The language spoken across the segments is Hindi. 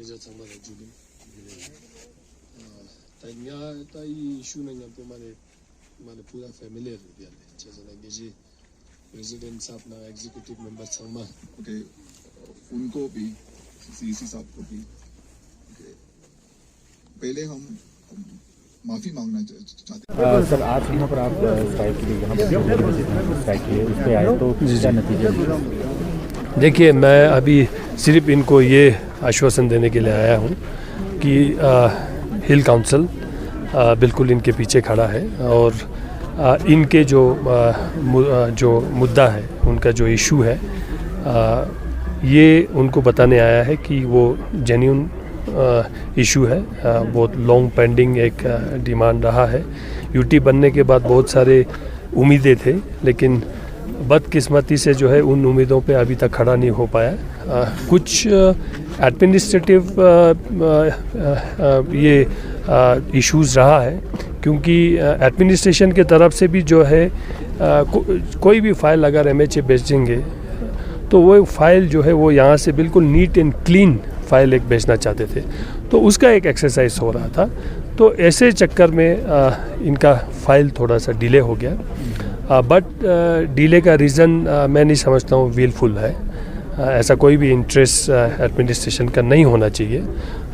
이제 정말 주긴 ताइया ताई इशू नहीं यहाँ पे माने पूरा फैमिली है दिया ले जैसे लगे जी प्रेसिडेंट साहब ना एग्जीक्यूटिव मेंबर संगमा ओके उनको भी सीसी साहब को भी ओके पहले हम माफी मांगना चाहते हैं सर आज यहाँ पर आप स्ट्राइक के लिए यहाँ पर स्ट्राइक किए उस पर आए तो क्या नतीजे? देखिए मैं अभी सिर्फ इनको ये आश्वासन देने के लिए आया हूँ कि हिल काउंसिल बिल्कुल इनके पीछे खड़ा है और इनके जो मुद्दा है उनका जो इशू है ये उनको बताने आया है कि वो जेन्युइन इशू है। बहुत लॉन्ग पेंडिंग एक डिमांड रहा है। यूटी बनने के बाद बहुत सारे उम्मीदें थे लेकिन बदकिस्मती से जो है उन उम्मीदों पे अभी तक खड़ा नहीं हो पाया। कुछ एडमिनिस्ट्रेटिव ये इश्यूज़ रहा है क्योंकि एडमिनिस्ट्रेशन के तरफ से भी जो है कोई भी फाइल अगर एमएचए भेजेंगे तो वो फाइल जो है वो यहाँ से बिल्कुल नीट एंड क्लीन फाइल एक भेजना चाहते थे, तो उसका एक एक्सरसाइज हो रहा था। तो ऐसे चक्कर में इनका फाइल थोड़ा सा डिले हो गया। बट डिले का रीज़न मैं नहीं समझता हूँ विलफुल है। ऐसा कोई भी इंटरेस्ट एडमिनिस्ट्रेशन का नहीं होना चाहिए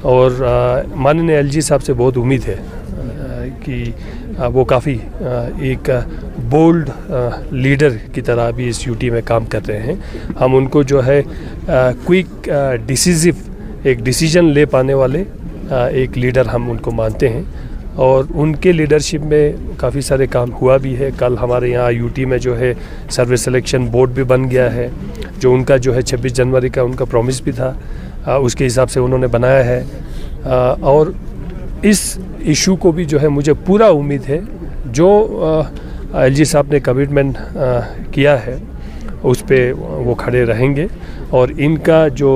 और माननीय एलजी साहब से बहुत उम्मीद है कि वो काफ़ी एक बोल्ड लीडर की तरह भी इस यूटी में काम कर रहे हैं। हम उनको जो है क्विक डिसीजिव एक डिसीजन ले पाने वाले एक लीडर हम उनको मानते हैं और उनके लीडरशिप में काफ़ी सारे काम हुआ भी है। कल हमारे यहाँ यूटी में जो है सर्विस सिलेक्शन बोर्ड भी बन गया है, जो उनका जो है 26 जनवरी का उनका प्रॉमिस भी था, उसके हिसाब से उन्होंने बनाया है। और इस इशू को भी जो है मुझे पूरा उम्मीद है जो एलजी साहब ने कमिटमेंट किया है उस पे वो खड़े रहेंगे और इनका जो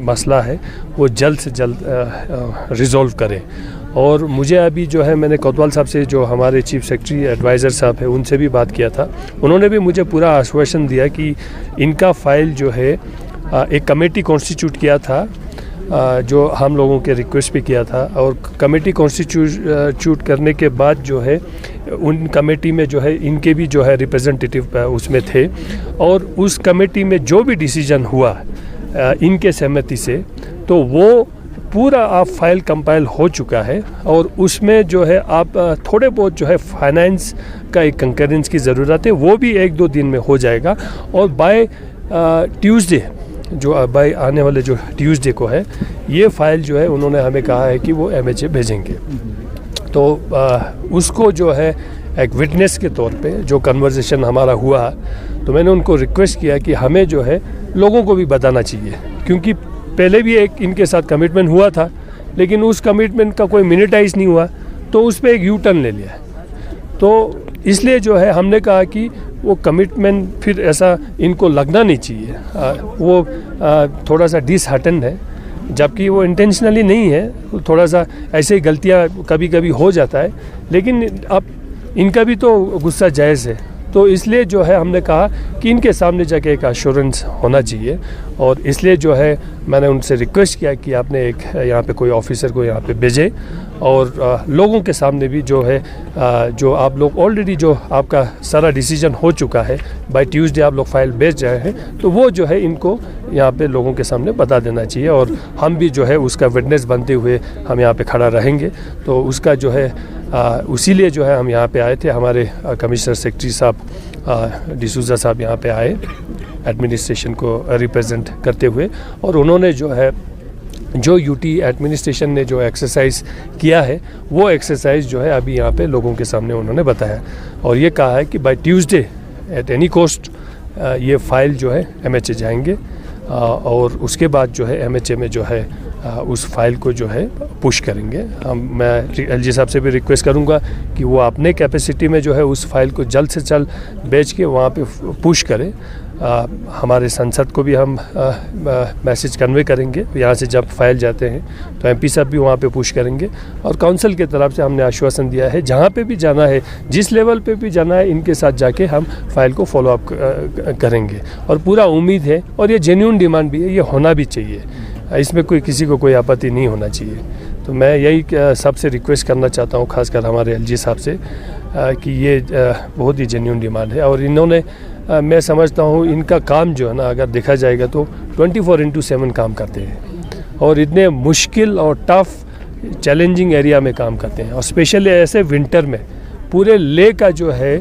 मसला है वो जल्द से जल्द रिज़ॉल्व करें। और मुझे अभी जो है मैंने कोतवाल साहब से जो हमारे चीफ सेक्रेटरी एडवाइज़र साहब है उनसे भी बात किया था। उन्होंने भी मुझे पूरा आश्वासन दिया कि इनका फ़ाइल जो है एक कमेटी कॉन्स्टिट्यूट किया था जो हम लोगों के रिक्वेस्ट पे किया था और कमेटी कॉन्स्टिट्यूट करने के बाद जो है उन कमेटी में जो है इनके भी जो है रिप्रेजेंटेटिव उसमें थे और उस कमेटी में जो भी डिसीजन हुआ इनके सहमति से तो वो पूरा आप फाइल कंपाइल हो चुका है और उसमें जो है आप थोड़े बहुत जो है फाइनेंस का एक कंकरेंस की ज़रूरत है, वो भी 1-2 दिन में हो जाएगा और बाय ट्यूसडे जो बाय आने वाले जो ट्यूसडे को है ये फ़ाइल जो है उन्होंने हमें कहा है कि वो एमएचए भेजेंगे। तो उसको जो है एक विटनेस के तौर पे जो कन्वर्सेशन हमारा हुआ तो मैंने उनको रिक्वेस्ट किया कि हमें जो है लोगों को भी बताना चाहिए क्योंकि पहले भी एक इनके साथ कमिटमेंट हुआ था लेकिन उस कमिटमेंट का कोई मिनिटाइज नहीं हुआ तो उस पर एक यू टर्न ले लिया। तो इसलिए जो है हमने कहा कि वो कमिटमेंट फिर ऐसा इनको लगना नहीं चाहिए। वो थोड़ा सा डिसहार्टन है जबकि वो इंटेंशनली नहीं है, थोड़ा सा ऐसे ही गलतियाँ कभी कभी हो जाता है लेकिन अब इनका भी तो गुस्सा जायज़ है। तो इसलिए जो है हमने कहा कि इनके सामने जाके एक एश्योरेंस होना चाहिए और इसलिए जो है मैंने उनसे रिक्वेस्ट किया कि आपने एक यहाँ पे कोई ऑफिसर को यहाँ पे भेजें और लोगों के सामने भी जो है जो आप लोग ऑलरेडी जो आपका सारा डिसीजन हो चुका है बाय ट्यूसडे आप लोग फाइल भेज रहे हैं तो वो जो है इनको यहाँ पे लोगों के सामने बता देना चाहिए और हम भी जो है उसका विटनेस बनते हुए हम यहाँ पे खड़ा रहेंगे। तो उसका जो है उसीलिए जो है हम यहाँ पे आए थे। हमारे कमिश्नर सेक्रेटरी साहब डिसूजा साहब यहाँ पे आए एडमिनिस्ट्रेशन को रिप्रेजेंट करते हुए और उन्होंने जो है जो यूटी एडमिनिस्ट्रेशन ने जो एक्सरसाइज किया है वो एक्सरसाइज जो है अभी यहाँ पे लोगों के सामने उन्होंने बताया और ये कहा है कि by Tuesday at any cost ये फ़ाइल जो है MHA जाएंगे और उसके बाद जो है MHA में जो है उस फाइल को जो है पुश करेंगे। मैं LG साहब से भी रिक्वेस्ट करूंगा कि वो अपने कैपेसिटी में जो है उस फाइल को जल्द से जल्द बेच के वहाँ पे पुश करें। हमारे संसद को भी हम मैसेज कन्वे करेंगे, यहाँ से जब फाइल जाते हैं तो MP साहब भी वहाँ पे पुश करेंगे और काउंसिल की तरफ से हमने आश्वासन दिया है जहाँ पे भी जाना है, जिस लेवल पे भी जाना है, इनके साथ जाके हम फाइल को फॉलो अप करेंगे और पूरा उम्मीद है और ये जेन्युइन डिमांड भी है, ये होना भी चाहिए, इसमें किसी को कोई आपत्ति नहीं होना चाहिए। तो मैं यही सबसे रिक्वेस्ट करना चाहता हूँ, खासकर हमारे LG साहब से, कि ये बहुत ही जेन्युइन डिमांड है और इन्होंने मैं समझता हूँ इनका काम जो है ना, अगर देखा जाएगा तो 24/7 काम करते हैं और इतने मुश्किल और टफ चैलेंजिंग एरिया में काम करते हैं और स्पेशली ऐसे विंटर में पूरे ले का जो है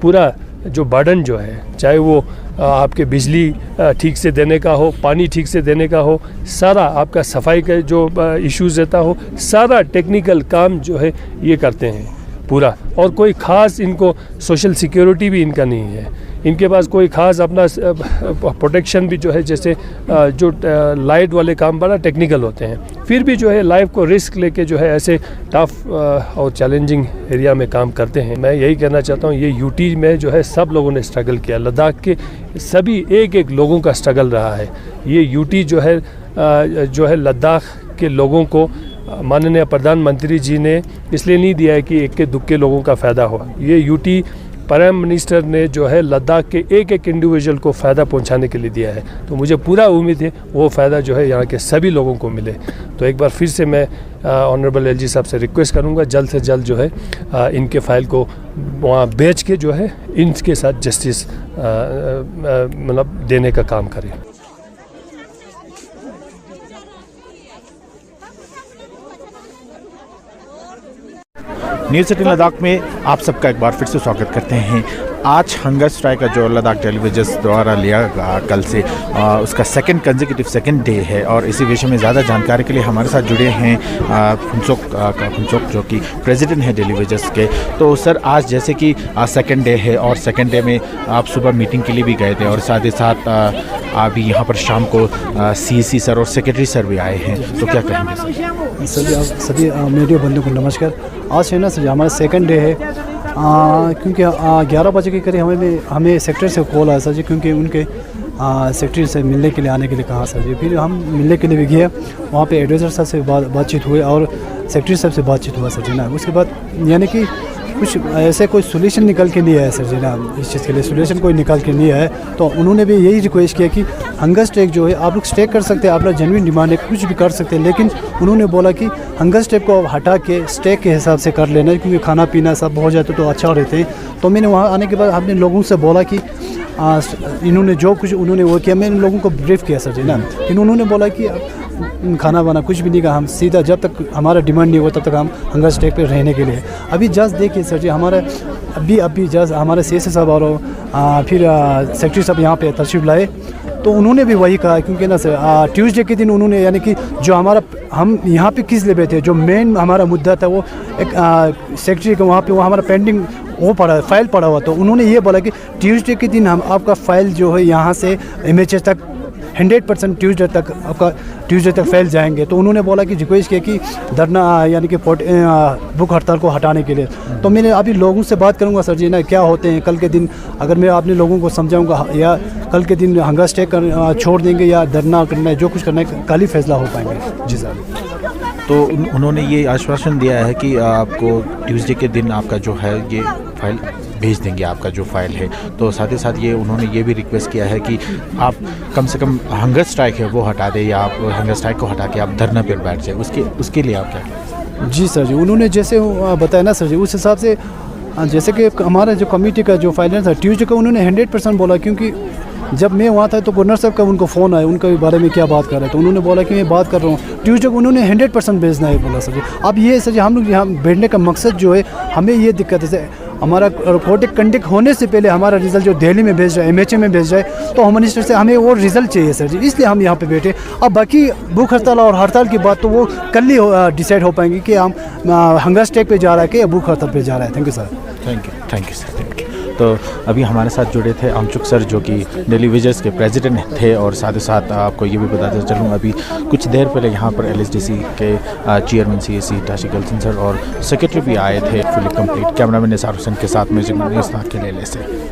पूरा जो बर्डन जो है, चाहे वो आपके बिजली ठीक से देने का हो, पानी ठीक से देने का हो, सारा आपका सफाई का जो इश्यूज़ रहता हो, सारा टेक्निकल काम जो है ये करते हैं पूरा। और कोई ख़ास इनको सोशल सिक्योरिटी भी इनका नहीं है, इनके पास कोई ख़ास अपना प्रोटेक्शन भी जो है, जैसे जो लाइट वाले काम बड़ा टेक्निकल होते हैं, फिर भी जो है लाइफ को रिस्क लेके जो है ऐसे टफ और चैलेंजिंग एरिया में काम करते हैं। मैं यही कहना चाहता हूँ, ये UT में जो है सब लोगों ने स्ट्रगल किया, लद्दाख के सभी एक लोगों का स्ट्रगल रहा है। ये UT जो है लद्दाख के लोगों को माननीय प्रधानमंत्री जी ने इसलिए नहीं दिया है कि एक दुक्के लोगों का फ़ायदा हो, ये UT प्राइम मिनिस्टर ने जो है लद्दाख के एक इंडिविजुअल को फ़ायदा पहुंचाने के लिए दिया है। तो मुझे पूरा उम्मीद है वो फ़ायदा जो है यहाँ के सभी लोगों को मिले। तो एक बार फिर से मैं ऑनरेबल LG साहब से रिक्वेस्ट करूँगा जल्द से जल्द जो है इनके फाइल को वहाँ बेच के जो है इनके साथ जस्टिस मतलब देने का काम करें। न्यूज़ 18 लद्दाख में आप सबका एक बार फिर से स्वागत करते हैं। आज हंगर स्ट्राइक का जो लद्दाख टेलीविजन द्वारा लिया कल से उसका सेकंड डे है और इसी विषय में ज़्यादा जानकारी के लिए हमारे साथ जुड़े हैं फुनचोक जो कि प्रेसिडेंट हैं टेलीविजन के। तो सर, आज जैसे कि सेकंड डे है और सेकंड डे में आप सुबह मीटिंग के लिए भी गए थे और साथ ही साथ अभी यहाँ पर शाम को CEC सर और सेक्रेटरी सर भी आए हैं, तो क्या कहेंगे सर? सभी मीडिया बंधुओं को नमस्कार। आज है ना सर हमारा सेकंड डे है, क्योंकि 11 बजे के करीब हमें सेक्रेटरी से कॉल आया सर जी, क्योंकि उनके सेक्रेटरी से मिलने के लिए आने के लिए कहा सर जी। फिर हम मिलने के लिए भी गए, वहाँ पे एडवाइज़र साहब से बातचीत हुई और सेक्रेटरी साहब से बातचीत हुआ सर जी ना। उसके बाद यानी कि कुछ ऐसे कोई सोल्यूशन निकल के नहीं आया सर जी ना, इस चीज़ के लिए सोल्यूशन कोई निकाल के नहीं आया। तो उन्होंने भी यही रिक्वेस्ट किया कि हंगर स्ट्राइक जो है आप लोग स्ट्राइक कर सकते हैं, आप लोग जेन्युइन डिमांड है, कुछ भी कर सकते हैं, लेकिन उन्होंने बोला कि हंगर स्ट्राइक को हटा के स्ट्राइक के हिसाब से कर लेना, क्योंकि खाना पीना सब हो जाता तो अच्छा रहते हैं। तो मैंने वहाँ आने के बाद अपने लोगों से बोला कि इन्होंने जो कुछ उन्होंने वो किया, मैंने लोगों को ब्रीफ किया सर जी ना। इन्होंने बोला कि खाना वाना कुछ भी नहीं कहा, हम सीधा जब तक हमारा डिमांड नहीं हुआ तब तक हम हंगर स्ट्राइक पे रहने के लिए। अभी जस्ट देखिए सर जी, हमारे अभी जस्ट हमारे CSA साहब और फिर सेक्रेटरी साहब यहाँ पे तशरीफ लाए, तो उन्होंने भी वही कहा, क्योंकि ना सर ट्यूसडे के दिन उन्होंने यानी कि जो हम यहाँ पे किस लिए बैठे, जो मेन हमारा मुद्दा था वो एक सेक्रेटरी का वहाँ पे वो हमारा पेंडिंग वो फाइल पड़ा हुआ, तो उन्होंने ये बोला कि ट्यूसडे के दिन हम आपका फाइल जो है यहाँ से MHA तक 100% ट्यूसडे तक फैल जाएंगे। तो उन्होंने बोला कि रिक्वेस्ट किया कि धरना यानी कि भूख हड़ताल को हटाने के लिए। तो मैंने अभी लोगों से बात करूंगा सर जी ना, क्या होते हैं कल के दिन, अगर मैं अपने लोगों को समझाऊंगा या कल के दिन हंगर स्ट्राइक छोड़ देंगे या धरना करना है, जो कुछ करना है कल ही फैसला हो पाएंगे। जी सर। तो उन्होंने ये आश्वासन दिया है कि आपको ट्यूसडे के दिन आपका जो है ये फाइल भेज देंगे, आपका जो फाइल है। तो साथ ही साथ ये उन्होंने ये भी रिक्वेस्ट किया है कि आप कम से कम हंगर स्ट्राइक है वो हटा दें, या आप हंगर स्ट्राइक को हटा के आप धरना पर बैठ जाए, उसके लिए आप क्या? जी सर जी, उन्होंने जैसे बताया ना सर जी, उस हिसाब से जैसे कि हमारा जो कमेटी का जो फाइल था ट्यूसडे का उन्होंने 100% बोला, क्योंकि जब मैं वहाँ था तो गवर्नर साहब का उनको फ़ोन आया, उनके बारे में क्या बात कर रहे हैं, तो उन्होंने बोला कि मैं बात कर रहा हूँ ट्यूसडे को, उन्होंने 100% भेजना है बोला सर जी। अब ये सर जी हम लोग यहाँ बैठने का मकसद जो है, हमें ये दिक्कत है, हमारा कोर्ट कंडक्ट होने से पहले हमारा रिज़ल्ट जो दिल्ली में भेज रहा है, MHA में भेज रहा है, तो होम मिनिस्टर से हमें वो रिज़ल्ट चाहिए सर जी, इसलिए हम यहाँ पे बैठे। अब बाकी भूख हड़ताल और हड़ताल की बात तो वो कल ही डिसाइड हो पाएंगे कि हम हंगर स्ट्राइक पे जा रहा है कि भूख हड़ताल पे जा रहा है। Thank you sir. Thank you sir. तो अभी हमारे साथ जुड़े थे अमचुक सर, जो कि दिल्ली विजर्स के प्रेसिडेंट थे, और साथ ही साथ आपको ये भी बताते चलूँ अभी कुछ देर पहले यहाँ पर LSDC के चेयरमैन CAC टाशी गल्सन सर और सेक्रेटरी भी आए थे fully complete. Cameraman Nisar Hussain के साथ म्यूजिक के लिए से।